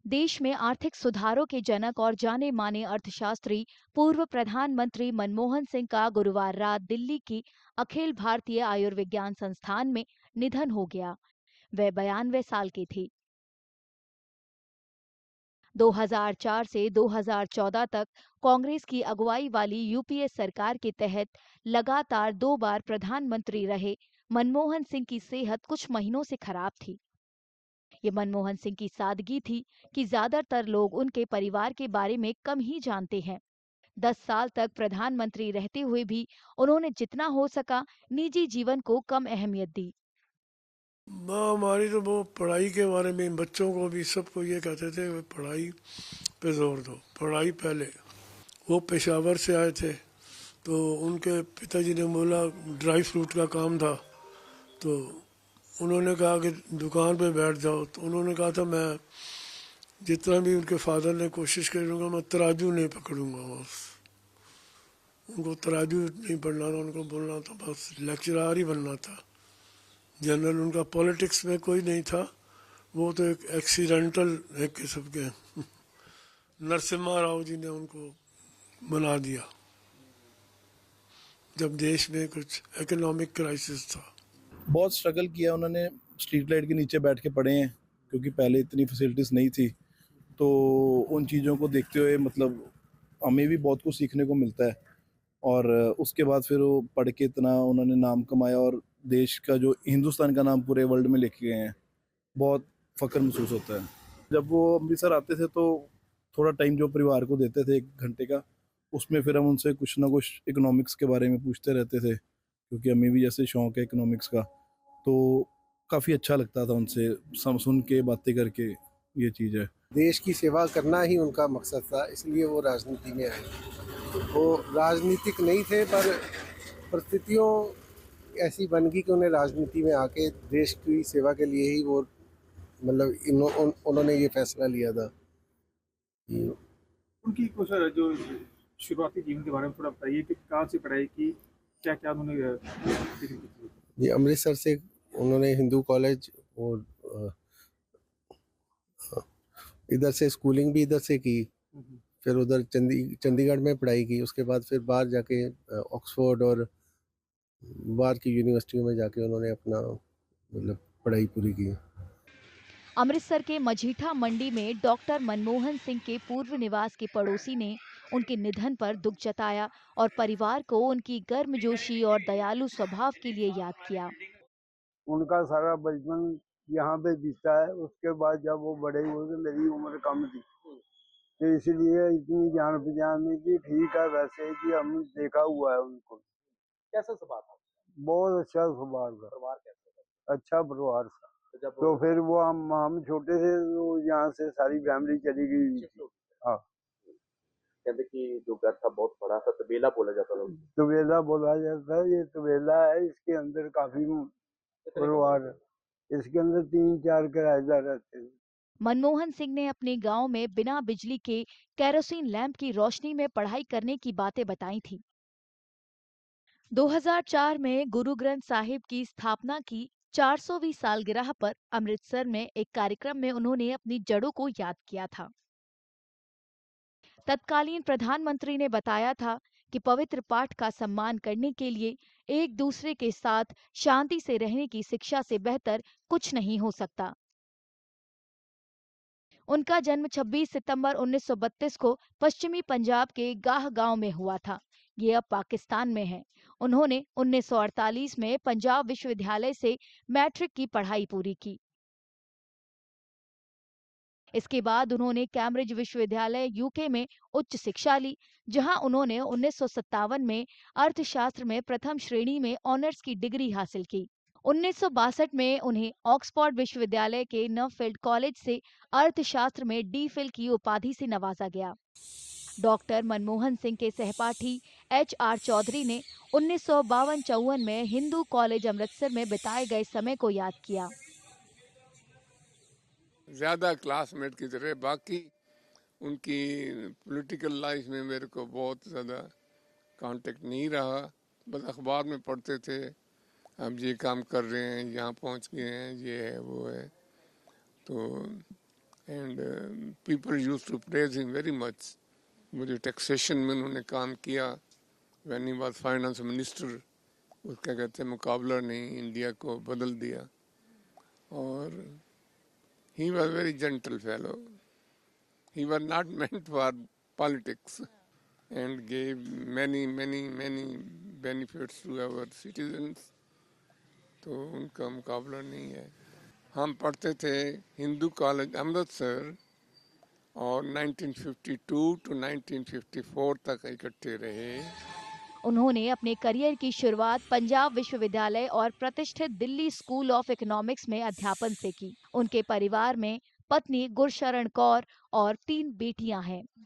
देश में आर्थिक सुधारों के जनक और जाने माने अर्थशास्त्री पूर्व प्रधानमंत्री मनमोहन सिंह का गुरुवार रात दिल्ली की अखिल भारतीय आयुर्विज्ञान संस्थान में निधन हो गया। वह 92 साल की थी। 2004 से 2014 तक कांग्रेस की अगुवाई वाली यूपीए सरकार के तहत लगातार 2 बार प्रधानमंत्री रहे मनमोहन सिंह की सेहत कुछ महीनों से खराब थी। ये मनमोहन सिंह की सादगी थी कि ज्यादातर लोग उनके परिवार के बारे में कम ही जानते हैं। 10 साल तक प्रधानमंत्री रहते हुए भी उन्होंने जितना हो सका निजी जीवन को कम अहमियत दी। हमारी तो वो पढ़ाई के बारे में बच्चों को भी सबको ये कहते थे कि पढ़ाई पे जोर दो, पढ़ाई पहले। वो पेशावर से आए थे, तो उनके पिताजी ने बोला ड्राई फ्रूट का काम था, तो उन्होंने कहा कि दुकान पे बैठ जाओ। तो उन्होंने कहा था मैं जितना भी उनके फादर ने कोशिश करूँगा मैं तराजू नहीं पकड़ूंगा। बस उनको तराजू नहीं पढ़ना था, उनको बोलना था बस लेक्चरार ही बनना था। जनरल उनका पॉलिटिक्स में कोई नहीं था, वो तो एक एक्सीडेंटल एक किस्म के नरसिम्हा राव जी ने उनको बना दिया जब देश में कुछ इकोनॉमिक क्राइसिस था। बहुत स्ट्रगल किया उन्होंने, स्ट्रीट लाइट के नीचे बैठ के पढ़े हैं क्योंकि पहले इतनी फैसिलिटीज़ नहीं थी। तो उन चीज़ों को देखते हुए मतलब हमें भी बहुत कुछ सीखने को मिलता है। और उसके बाद फिर वो पढ़ के इतना उन्होंने नाम कमाया और देश का जो हिंदुस्तान का नाम पूरे वर्ल्ड में लेके गए हैं। बहुत फ़ख्र महसूस होता है। जब वो अमृतसर आते थे तो थोड़ा टाइम जो परिवार को देते थे 1 घंटे का, उसमें फिर हम उनसे कुछ ना कुछ इकोनॉमिक्स के बारे में पूछते रहते थे क्योंकि हमें भी जैसे शौक है इकोनॉमिक्स का। तो काफ़ी अच्छा लगता था उनसे सुन के बातें करके। ये चीज़ है। देश की सेवा करना ही उनका मकसद था, इसलिए वो राजनीति में आए। वो राजनीतिक नहीं थे, पर परिस्थितियों ऐसी बन गई कि उन्हें राजनीति में आके देश की सेवा के लिए ही वो मतलब उन्होंने ये फैसला लिया था। उनकी कुछ जो शुरुआती जीवन के बारे में थोड़ा बताइए कि कहाँ से पढ़ाई की, क्या क्या उन्होंने ये अमृतसर से उन्होंने हिंदू कॉलेज और इधर से स्कूलिंग भी इधर से की। फिर उधर चंडीगढ़ में पढ़ाई की। उसके बाद फिर बाहर जाके ऑक्सफोर्ड और बाहर की यूनिवर्सिटियों में जाके उन्होंने अपना मतलब पढ़ाई पूरी की। अमृतसर के मजीठा मंडी में डॉक्टर मनमोहन सिंह के पूर्व निवास के पड़ोसी ने उनके निधन पर दुख जताया और परिवार को उनकी गर्मजोशी और दयालु स्वभाव के लिए याद किया। उनका सारा बचपन यहाँ पे बीता है। उसके बाद जब वो बड़े हुए तो मेरी उम्र कम थी, तो इसलिए इतनी जान पहचान नहीं थी। ठीक है, वैसे कि हम देखा हुआ है उनको। कैसा स्वभाव था? बहुत अच्छा स्वभाव था, परिवार कैसा था? अच्छा परिवार था। जब तो फिर वो हम छोटे थे तो यहाँ से सारी फैमिली चली गई थी। हाँ, कहते कि जो घर था बहुत बड़ा था, तबेला बोला जाता था। तबेला बोला जाता है। ये तबेला है, इसके अंदर काफी परिवार है। इसके अंदर 3-4 किराएदार रहते हैं। मनमोहन सिंह ने अपने गांव में बिना बिजली के केरोसिन लैंप की रोशनी में पढ़ाई करने की बातें बताई थी। 2004 में गुरु ग्रंथ साहिब की स्थापना की 400वीं सालगिरह पर अमृतसर में एक कार्यक्रम में उन्होंने अपनी जड़ों को याद किया था। तत्कालीन प्रधानमंत्री ने बताया था कि पवित्र पाठ का सम्मान करने के लिए एक दूसरे के साथ शांति से रहने की शिक्षा से बेहतर कुछ नहीं हो सकता। उनका जन्म 26 सितंबर 1932 को पश्चिमी पंजाब के गाह गांव में हुआ था। ये अब पाकिस्तान में है। उन्होंने 1948 में पंजाब विश्वविद्यालय से मैट्रिक की पढ़ाई पूरी की। इसके बाद उन्होंने कैम्ब्रिज विश्वविद्यालय यूके में उच्च शिक्षा ली, जहां उन्होंने 1957 में अर्थशास्त्र में प्रथम श्रेणी में ऑनर्स की डिग्री हासिल की। 1962 में उन्हें ऑक्सफोर्ड विश्वविद्यालय के नवफील्ड कॉलेज से अर्थशास्त्र में डी.फिल की उपाधि से नवाजा गया। डॉक्टर मनमोहन सिंह के सहपाठी एच.आर. चौधरी ने 1952-54 में हिंदू कॉलेज अमृतसर में बिताए गए समय को याद किया। ज़्यादा क्लासमेट की तरह, बाकी उनकी पॉलिटिकल लाइफ में मेरे को बहुत ज़्यादा कांटेक्ट नहीं रहा। बस अखबार में पढ़ते थे हम ये काम कर रहे हैं, यहाँ पहुँच गए हैं, ये है वो है। तो and people used to praise him very much. मुझे टैक्सेशन में उन्होंने काम किया, when he was finance minister, उसका कहते मुकाबला नहीं, इंडिया को बदल दिया। और he was very gentle fellow. He was not meant for politics and gave many benefits to our citizens. तो उनका मुकाबला नहीं है। हम पढ़ते थे हिंदू कॉलेज अमृतसर और 1952 टू 1954 तक इकट्ठे रहे। उन्होंने अपने करियर की शुरुआत पंजाब विश्वविद्यालय और प्रतिष्ठित दिल्ली स्कूल ऑफ इकोनॉमिक्स में अध्यापन से की। उनके परिवार में पत्नी गुरशरण कौर और 3 बेटियां हैं।